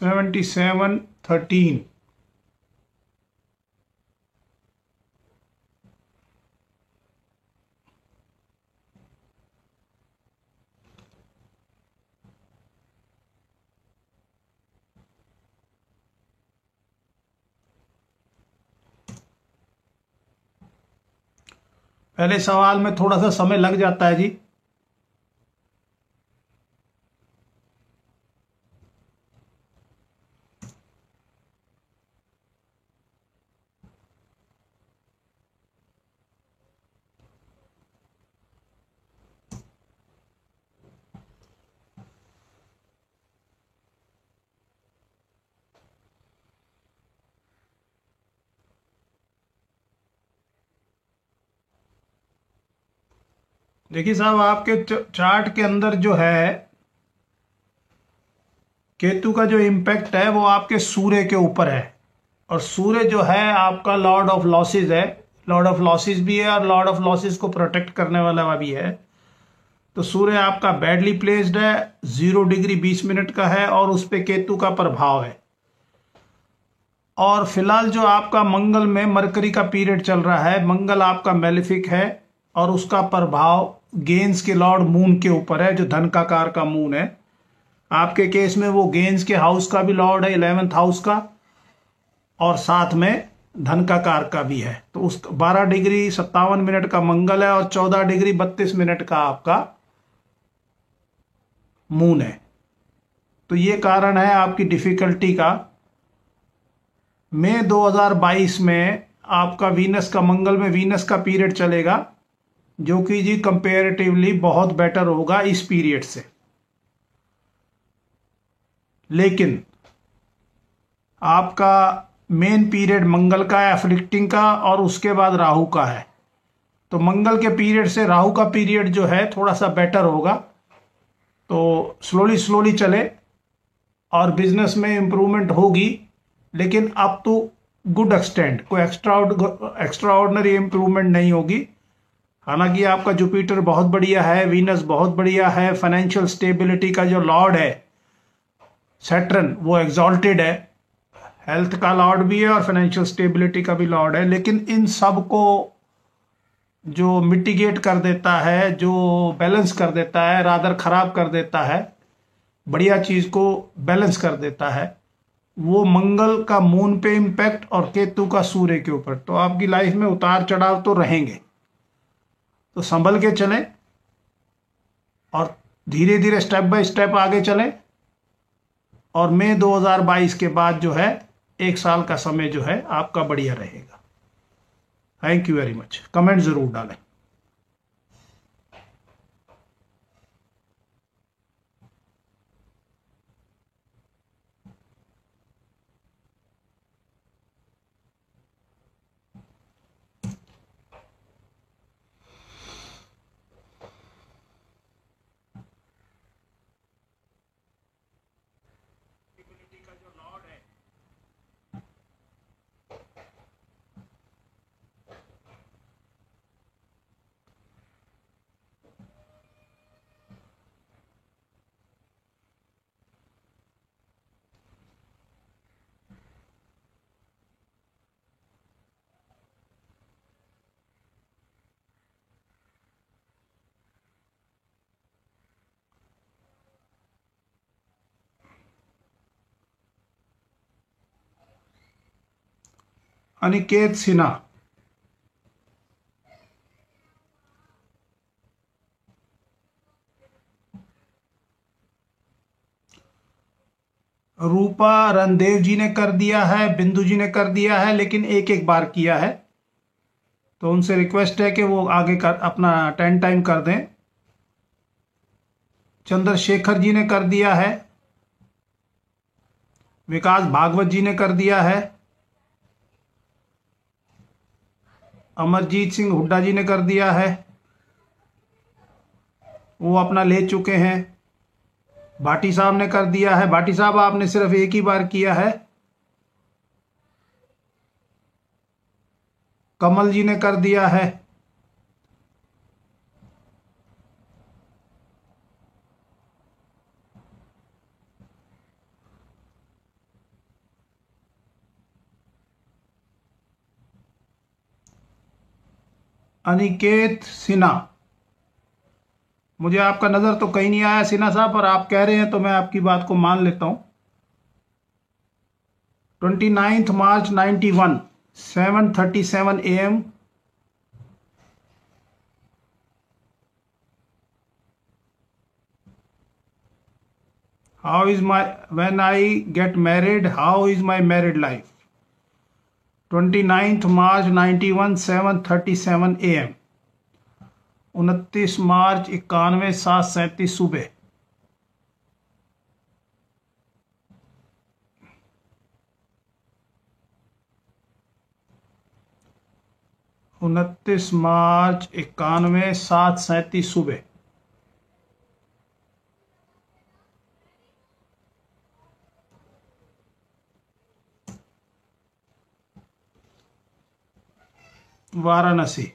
7713। पहले सवाल में थोड़ा सा समय लग जाता है जी। देखिए साहब, आपके चार्ट के अंदर जो है केतु का जो इम्पैक्ट है वो आपके सूर्य के ऊपर है, और सूर्य जो है आपका लॉर्ड ऑफ लॉसेस है। लॉर्ड ऑफ लॉसेस भी है और लॉर्ड ऑफ लॉसेस को प्रोटेक्ट करने वाला भी है। तो सूर्य आपका बैडली प्लेस्ड है, 0 डिग्री 20 मिनट का है, और उस पे केतु का प्रभाव है। और फिलहाल जो आपका मंगल में मरकरी का पीरियड चल रहा है, मंगल आपका मेलिफिक है और उसका प्रभाव गेंस के लॉर्ड मून के ऊपर है, जो धन का कार का मून है। आपके केस में वो गेंस के हाउस का भी लॉर्ड है, 11th हाउस का, और साथ में धन का कार का भी है। तो उस 12 डिग्री 57 मिनट का मंगल है और 14 डिग्री 32 मिनट का आपका मून है। तो ये कारण है आपकी डिफिकल्टी का। मई 2022 में आपका वीनस का, मंगल में वीनस का पीरियड चलेगा, जो कि जी कंपेरेटिवली बहुत बेटर होगा इस पीरियड से। लेकिन आपका मेन पीरियड मंगल का है, एफ्लिक्टिंग का, और उसके बाद राहु का है। तो मंगल के पीरियड से राहु का पीरियड जो है थोड़ा सा बेटर होगा। तो स्लोली स्लोली चले और बिजनेस में इंप्रूवमेंट होगी, लेकिन अप टू गुड एक्सटेंट, कोई एक्स्ट्रा ऑर्डिनरी इंप्रूवमेंट नहीं होगी। हालांकि आपका जुपिटर बहुत बढ़िया है, वीनस बहुत बढ़िया है, फाइनेंशियल स्टेबिलिटी का जो लॉर्ड है सैटर्न वो एग्जॉल्टेड है, हेल्थ का लॉर्ड भी है और फाइनेंशियल स्टेबिलिटी का भी लॉर्ड है। लेकिन इन सब को जो मिटिगेट कर देता है, जो बैलेंस कर देता है, रादर खराब कर देता है, बढ़िया चीज को बैलेंस कर देता है, वो मंगल का मून पे इम्पैक्ट और केतु का सूर्य के ऊपर। तो आपकी लाइफ में उतार चढ़ाव तो रहेंगे, तो संभल के चलें और धीरे धीरे स्टेप बाय स्टेप आगे चलें। और मई 2022 के बाद जो है 1 साल का समय जो है आपका बढ़िया रहेगा। Thank you very much. Comment जरूर डालें। अनिकेत सिन्हा, रूपा रणदेव जी ने कर दिया है, बिंदु जी ने कर दिया है, लेकिन एक एक बार किया है। तो उनसे रिक्वेस्ट है कि वो आगे कर अपना 10 टाइम कर दें। चंद्रशेखर जी ने कर दिया है, विकास भागवत जी ने कर दिया है, अमरजीत सिंह हुड्डा जी ने कर दिया है, वो अपना ले चुके हैं। भाटी साहब ने कर दिया है, भाटी साहब आपने सिर्फ एक ही बार किया है। कमल जी ने कर दिया है। अनिकेत सिन्हा, मुझे आपका नज़र तो कहीं नहीं आया सिन्हा साहब, पर आप कह रहे हैं तो मैं आपकी बात को मान लेता हूँ। 29 मार्च 91, 7:37 AM। How is my, when I get married, how is my married life? 29 March 91, 7:37 AM। 29 मार्च 91, 7:37 सुबह। उनतीस मार्च 91, 7:37 सुबह। वाराणसी।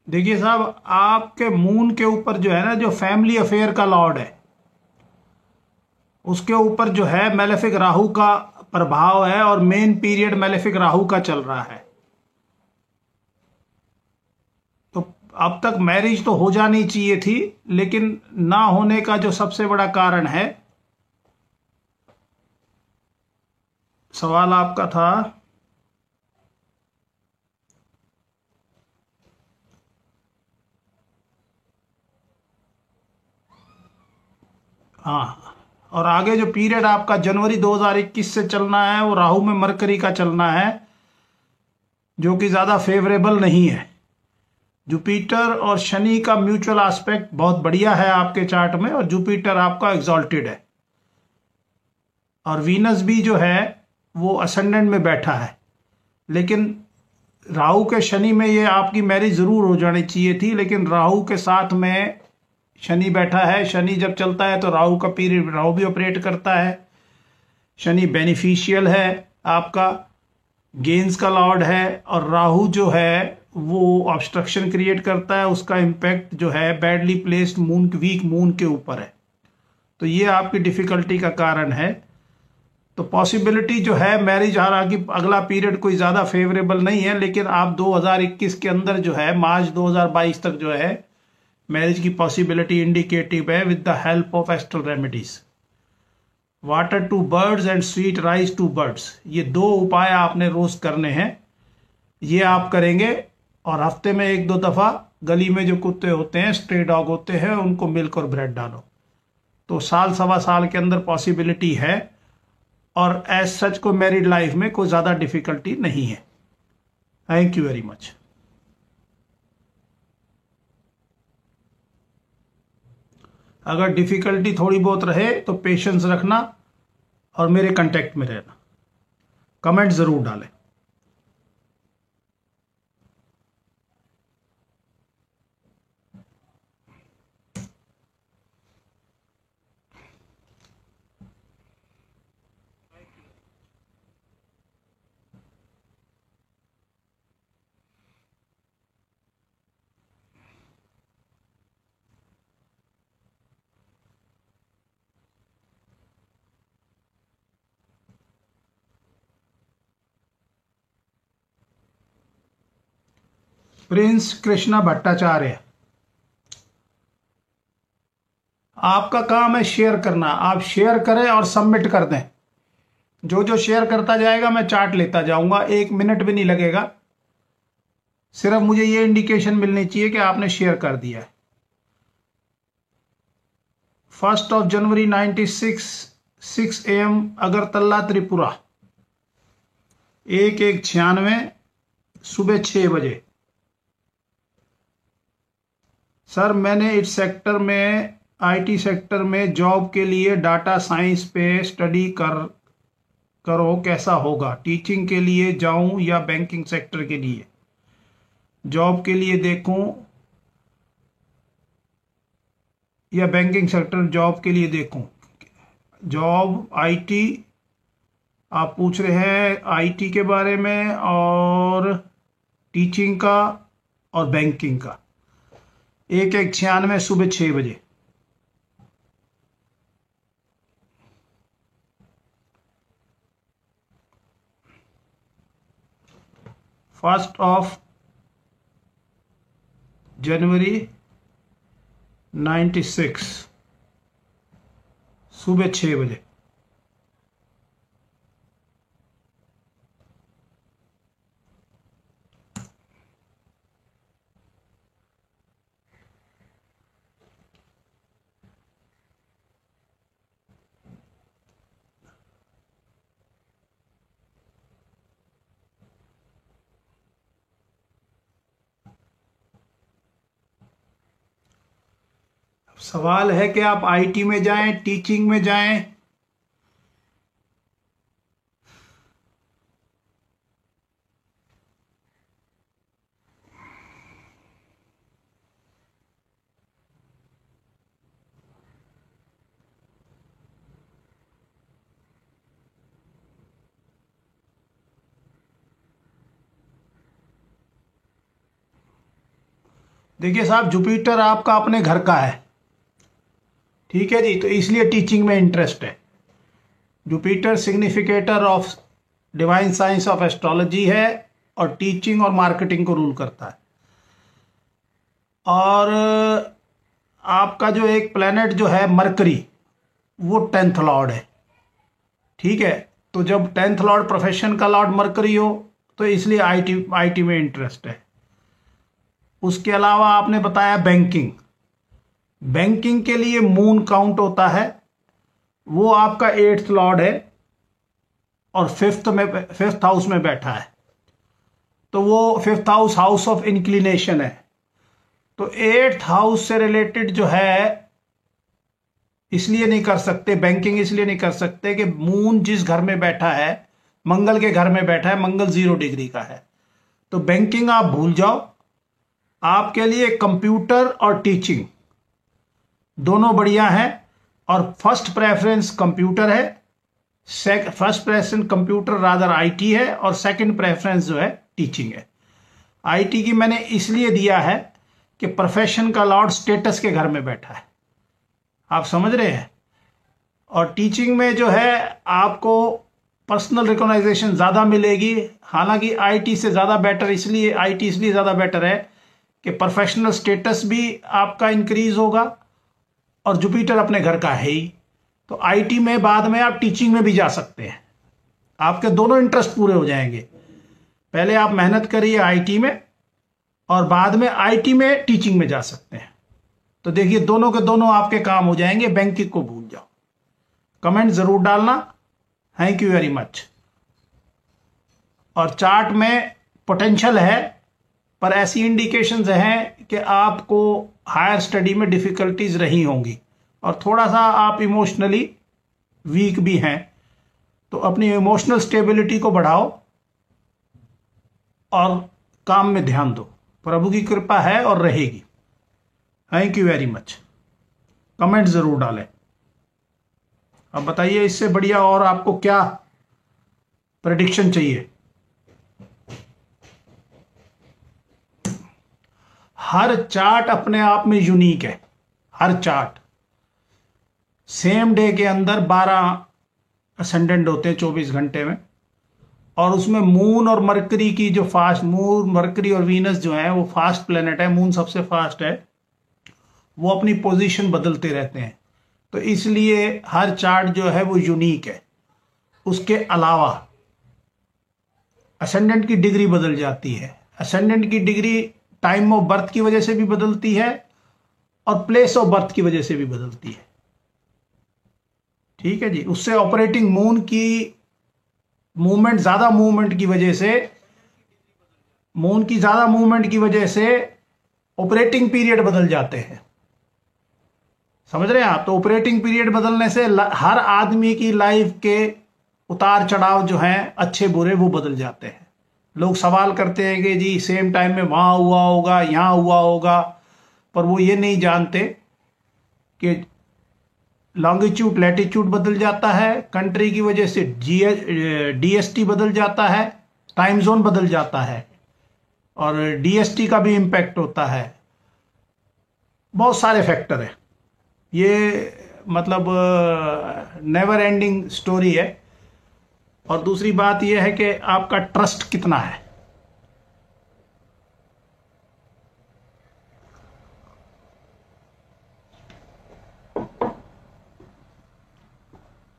देखिए साहब, आपके मून के ऊपर जो है ना, जो फैमिली अफेयर का लॉर्ड है, उसके ऊपर जो है मेलेफिक राहु का प्रभाव है, और मेन पीरियड मेलेफिक राहु का चल रहा है। तो अब तक मैरिज तो हो जानी चाहिए थी, लेकिन ना होने का जो सबसे बड़ा कारण है, सवाल आपका था हाँ, और आगे जो पीरियड आपका जनवरी 2021 से चलना है, वो राहु में मरकरी का चलना है, जो कि ज़्यादा फेवरेबल नहीं है। जुपिटर और शनि का म्यूचुअल एस्पेक्ट बहुत बढ़िया है आपके चार्ट में, और जुपिटर आपका एग्जॉल्टेड है, और वीनस भी जो है वो असेंडेंट में बैठा है। लेकिन राहु के शनि में ये आपकी मैरिज ज़रूर हो जानी चाहिए थी, लेकिन राहु के साथ में शनि बैठा है। शनि जब चलता है तो राहु का पीरियड, राहु भी ऑपरेट करता है। शनि बेनिफिशियल है, आपका गेंस का लॉर्ड है, और राहु जो है वो ऑब्स्ट्रक्शन क्रिएट करता है। उसका इम्पैक्ट जो है badly placed moon, weak moon के ऊपर है। तो ये आपकी डिफिकल्टी का कारण है। तो पॉसिबिलिटी जो है मैरिज, हालांकि अगला पीरियड कोई ज़्यादा फेवरेबल नहीं है, लेकिन आप 2021 के अंदर जो है मार्च 2022 तक जो है मैरिज की पॉसिबिलिटी इंडिकेटिव है, with the help of astral remedies. Water to birds and sweet rice to birds, ये दो उपाय आपने रोज करने हैं। ये आप करेंगे, और हफ्ते में 1-2 दफ़ा गली में जो कुत्ते होते हैं, स्ट्रे डॉग होते हैं, उनको मिल्क और ब्रेड डालो। तो साल सवा साल के अंदर पॉसिबिलिटी है, और एज सच को मैरिड लाइफ में कोई ज़्यादा डिफिकल्टी नहीं है। Thank you very much. अगर डिफिकल्टी थोड़ी बहुत रहे तो पेशेंस रखना, और मेरे कांटेक्ट में रहना। कमेंट ज़रूर डालें। प्रिंस कृष्णा भट्टाचार्य, आपका काम है शेयर करना। आप शेयर करें और सबमिट कर दें। जो जो शेयर करता जाएगा मैं चार्ट लेता जाऊंगा, 1 मिनट भी नहीं लगेगा। सिर्फ मुझे ये इंडिकेशन मिलनी चाहिए कि आपने शेयर कर दिया है। 1 जनवरी 96, 6 AM, अगरतला त्रिपुरा। 1196 सुबह 6 बजे। सर मैंने इस सेक्टर में, IT सेक्टर में जॉब के लिए डाटा साइंस पे स्टडी करो, कैसा होगा? टीचिंग के लिए जाऊं या बैंकिंग सेक्टर के लिए? जॉब के लिए देखूं या बैंकिंग सेक्टर जॉब के लिए देखूं? जॉब आईटी, आप पूछ रहे हैं आईटी के बारे में और टीचिंग का और बैंकिंग का। 1/96 सुबह 6 बजे। फर्स्ट ऑफ जनवरी 96 सुबह 6 बजे। सवाल है कि आप आईटी में जाएं, टीचिंग में जाएं। देखिए साहब, जुपिटर आपका अपने घर का है, ठीक है जी, तो इसलिए टीचिंग में इंटरेस्ट है। Jupiter significator of divine science of astrology है और टीचिंग और मार्केटिंग को रूल करता है। और आपका जो एक प्लेनेट जो है मरकरी, वो 10th लॉर्ड है, ठीक है। तो जब 10th लॉर्ड प्रोफेशन का लॉर्ड मरकरी हो तो इसलिए आईटी में इंटरेस्ट है। उसके अलावा आपने बताया बैंकिंग। बैंकिंग के लिए मून काउंट होता है, वो आपका 8th लॉर्ड है और 5th हाउस में बैठा है, तो वो 5th हाउस ऑफ इंक्लिनेशन है। तो 8th हाउस से रिलेटेड जो है इसलिए नहीं कर सकते बैंकिंग, इसलिए नहीं कर सकते कि मून जिस घर में बैठा है, मंगल के घर में बैठा है, मंगल 0 डिग्री का है। तो बैंकिंग आप भूल जाओ। आपके लिए कंप्यूटर और टीचिंग दोनों बढ़िया हैं और फर्स्ट प्रेफरेंस कंप्यूटर है, first preference computer rather IT है और सेकंड प्रेफरेंस जो है टीचिंग है। आईटी की मैंने इसलिए दिया है कि प्रोफेशन का लॉर्ड स्टेटस के घर में बैठा है, आप समझ रहे हैं। और टीचिंग में जो है आपको पर्सनल रिकॉग्नाइजेशन ज़्यादा मिलेगी। हालांकि आईटी से ज़्यादा बेटर, इसलिए आईटी इसलिए ज़्यादा बेटर है कि प्रोफेशनल स्टेटस भी आपका इंक्रीज होगा और जुपिटर अपने घर का है ही। तो आईटी में बाद में आप टीचिंग में भी जा सकते हैं, आपके दोनों इंटरेस्ट पूरे हो जाएंगे। पहले आप मेहनत करिए आईटी में और बाद में आईटी में टीचिंग में जा सकते हैं। तो देखिए दोनों के दोनों आपके काम हो जाएंगे। बैंकिंग को भूल जाओ। कमेंट जरूर डालना। Thank you very much. और चार्ट में पोटेंशियल है, पर ऐसी इंडिकेशंस हैं कि आपको हायर स्टडी में डिफिकल्टीज रही होंगी और थोड़ा सा आप इमोशनली वीक भी हैं। तो अपनी इमोशनल स्टेबिलिटी को बढ़ाओ और काम में ध्यान दो। प्रभु की कृपा है और रहेगी। Thank you very much. Comment जरूर डालें। अब बताइए इससे बढ़िया और आपको क्या प्रेडिक्शन चाहिए। हर चार्ट अपने आप में यूनिक है। हर चार्ट सेम डे के अंदर 12 असेंडेंट होते हैं 24 घंटे में, और उसमें मून और मरकरी की जो फास्ट, मून मरकरी और वीनस जो है वो फास्ट प्लेनेट है, मून सबसे फास्ट है, वो अपनी पोजीशन बदलते रहते हैं। तो इसलिए हर चार्ट जो है वो यूनिक है। उसके अलावा असेंडेंट की डिग्री बदल जाती है। असेंडेंट की डिग्री टाइम ऑफ बर्थ की वजह से भी बदलती है और प्लेस ऑफ बर्थ की वजह से भी बदलती है, ठीक है जी। उससे ऑपरेटिंग मून की मूवमेंट, ज्यादा मूवमेंट की वजह से, मून की ज्यादा मूवमेंट की वजह से ऑपरेटिंग पीरियड बदल जाते हैं, समझ रहे हैं आप। तो ऑपरेटिंग पीरियड बदलने से हर आदमी की लाइफ के उतार चढ़ाव जो हैं अच्छे बुरे वो बदल जाते हैं। लोग सवाल करते हैं कि जी सेम टाइम में वहाँ हुआ होगा, यहाँ हुआ होगा, पर वो ये नहीं जानते कि लॉन्गिट्यूड लैटिट्यूड बदल जाता है, कंट्री की वजह से डीएसटी बदल जाता है, टाइम जोन बदल जाता है, और डीएसटी का भी इम्पैक्ट होता है। बहुत सारे फैक्टर है ये, मतलब नेवर एंडिंग स्टोरी है। और दूसरी बात यह है कि आपका ट्रस्ट कितना है।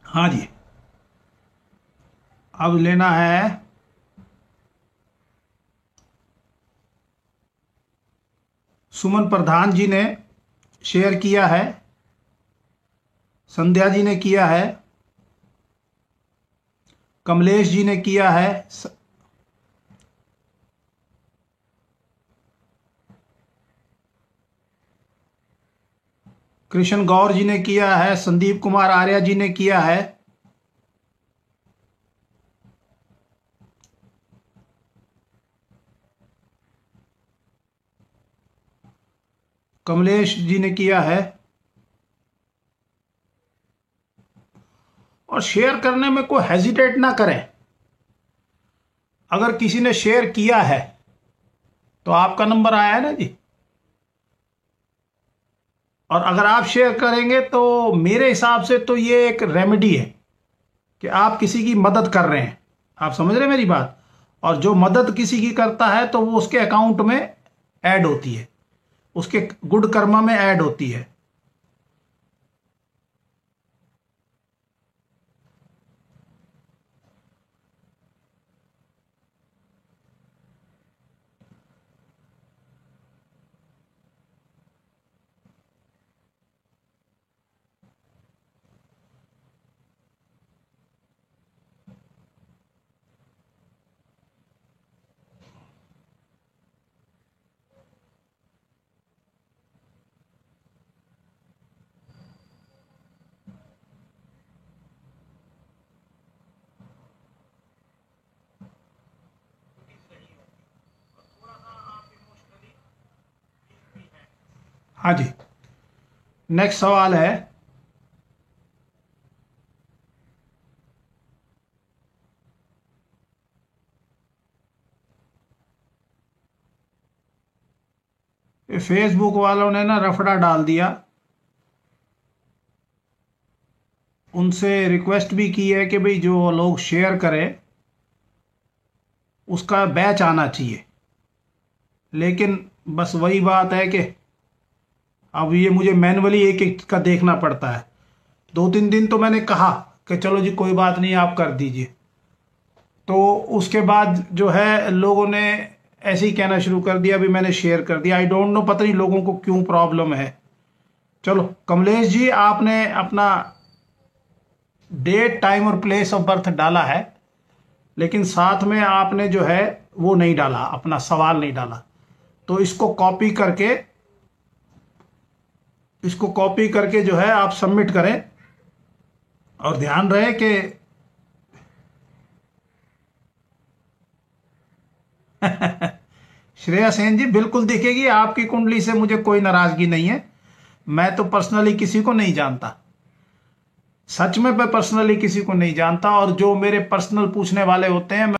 हाँ जी, अब लेना है सुमन प्रधान जी ने शेयर किया है, संध्या जी ने किया है, कमलेश जी ने किया है, कृष्ण गौर जी ने किया है, संदीप कुमार आर्या जी ने किया है, कमलेश जी ने किया है। और शेयर करने में कोई हेजिटेट ना करें। अगर किसी ने शेयर किया है तो आपका नंबर आया है ना जी, और अगर आप शेयर करेंगे तो मेरे हिसाब से तो ये एक रेमेडी है कि आप किसी की मदद कर रहे हैं। आप समझ रहे हैं मेरी बात? और जो मदद किसी की करता है तो वो उसके अकाउंट में ऐड होती है, उसके गुड कर्मा में ऐड होती है। हाँ जी, नेक्स्ट सवाल है, फेसबुक वालों ने ना रफड़ा डाल दिया। उनसे रिक्वेस्ट भी की है कि भाई जो लोग शेयर करें उसका बैच आना चाहिए, लेकिन बस वही बात है कि अब ये मुझे मैनुअली एक एक का देखना पड़ता है। 2-3 दिन तो मैंने कहा कि चलो जी कोई बात नहीं आप कर दीजिए, तो उसके बाद जो है लोगों ने ऐसे ही कहना शुरू कर दिया, भी मैंने शेयर कर दिया। आई डोंट नो, पता नहीं लोगों को क्यों प्रॉब्लम है। चलो कमलेश जी, आपने अपना डेट टाइम और प्लेस ऑफ बर्थ डाला है, लेकिन साथ में आपने जो है वो नहीं डाला, अपना सवाल नहीं डाला। तो इसको कॉपी करके जो है आप सबमिट करें। और ध्यान रहे कि श्रेया सेन जी बिल्कुल दिखेगी, आपकी कुंडली से मुझे कोई नाराजगी नहीं है। मैं तो पर्सनली किसी को नहीं जानता, सच में मैं पर्सनली किसी को नहीं जानता। और जो मेरे पर्सनल पूछने वाले होते हैं